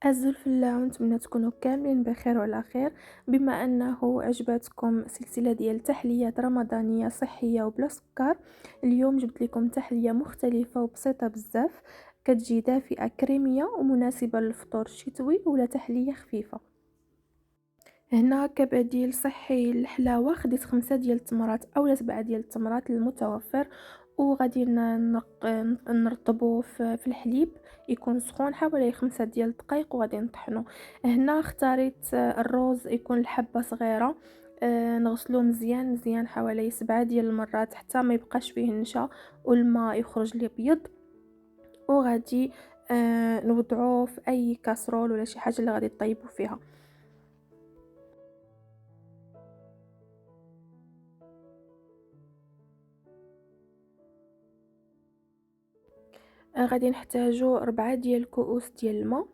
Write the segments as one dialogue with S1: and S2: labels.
S1: الزلفلة، ونتمنى تكونوا كاملين بخير وعلى خير. بما انه عجبتكم سلسلة ديال تحليات رمضانية صحية وبلا سكر، اليوم جبت لكم تحلية مختلفة وبسيطة بزاف، كتجي دافئة كريمية ومناسبة للفطور الشتوي ولا تحلية خفيفة. هنا كبديل صحي للحلاوة خديت 5 ديال التمرات اولا 7 ديال التمرات المتوفر، وغادي نرطبوه في الحليب يكون سخون حوالي 5 ديال الدقائق وغادي نطحنو. هنا اختاريت الروز يكون الحبة صغيرة، نغسلوه مزيان مزيان حوالي 7 ديال المرات حتى ما يبقاش فيه النشا والماء يخرج لي ابيض. وغادي نوضعوه في اي كاسرول ولا شي حاجه اللي غادي طيبوا فيها. غادي نحتاجو 4 ديال الكؤوس ديال الماء.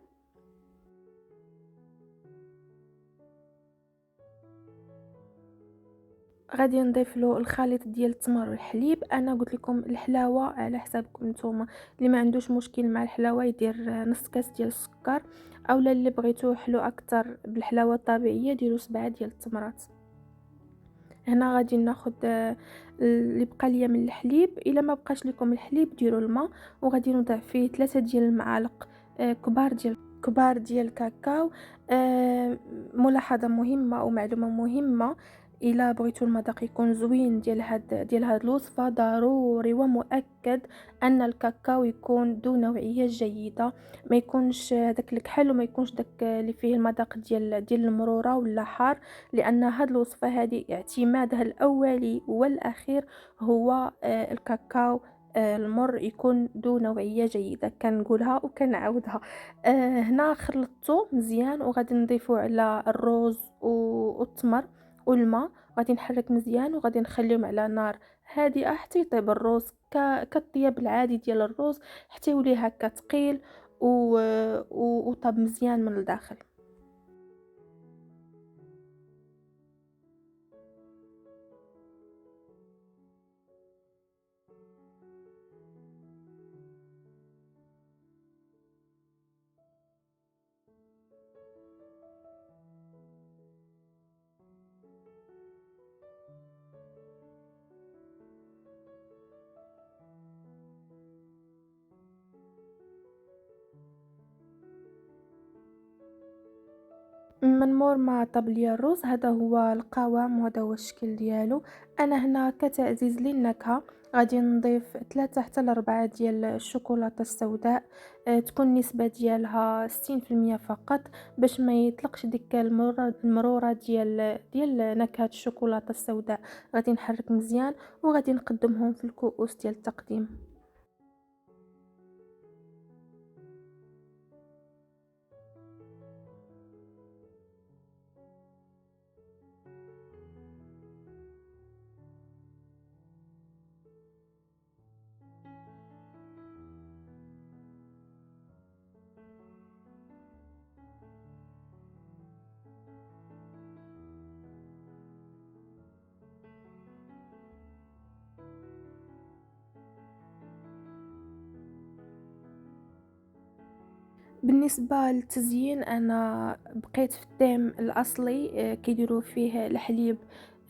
S1: غادي نضيف له الخليط ديال التمر والحليب. انا قلت لكم الحلاوه على حسابكم نتوما، اللي ما عندوش مشكل مع الحلاوه يدير نص كاس ديال السكر، اولا اللي بغيتوه حلو اكثر بالحلاوه الطبيعيه ديروا 7 ديال التمرات. هنا غادي ناخذ اللي بقى ليا من الحليب. الا ما بقاش لكم الحليب ديروا الماء، وغادي نوضع فيه 3 ديال المعالق كبار ديال الكاكاو. ملاحظه مهمه او معلومه مهمه، الا بغيتوا المذاق يكون زوين ديال هاد الوصفه، ضروري ومؤكد ان الكاكاو يكون ذو نوعيه جيده، ما يكونش داك الكحل وما يكونش داك اللي فيه المذاق ديال المروره ولا حار، لان هاد الوصفه هذه اعتمادها الاولي والاخير هو الكاكاو المر يكون ذو نوعيه جيده. كنقولها وكنعاودها. هنا خلطته مزيان وغادي نضيفه على الروز والتمر والماء، غادي نحرك مزيان وغادي نخليهم على نار هادئه حتى يطيب الروز كالطياب العادي ديال الروز، حتى يولي هكا ثقيل وطاب مزيان من الداخل. من مور ما طاب ليا الروز، هذا هو القوام وهذا هو الشكل ديالو. انا هنا كتعزيز للنكهه غادي نضيف 3 حتى ل 4 ديال الشوكولاته السوداء، تكون نسبه ديالها 60% فقط، باش ما يطلقش ديك المروره ديال نكهه الشوكولاته السوداء. غادي نحرك مزيان وغادي نقدمهم في الكؤوس ديال التقديم. بالنسبة للتزيين، أنا بقيت في الطيم الأصلي، كيديروا فيه الحليب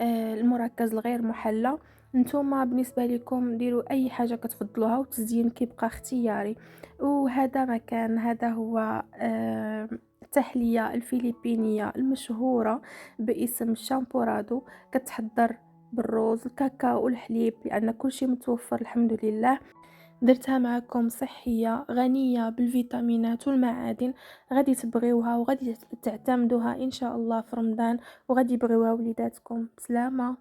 S1: المركز الغير محلى. نتوما بالنسبة لكم ديروا أي حاجة كتفضلوها والتزيين كيبقى اختياري. وهذا مكان، هذا هو التحلية الفلبينية المشهورة باسم شامبورادو. كتحضر بالروز الكاكاو والحليب، لأن كل شيء متوفر الحمد لله. درتها معكم صحية غنية بالفيتامينات والمعادن، غادي تبغيوها وغادي تعتمدوها إن شاء الله في رمضان، وغادي يبغيوها وليداتكم. بسلامة.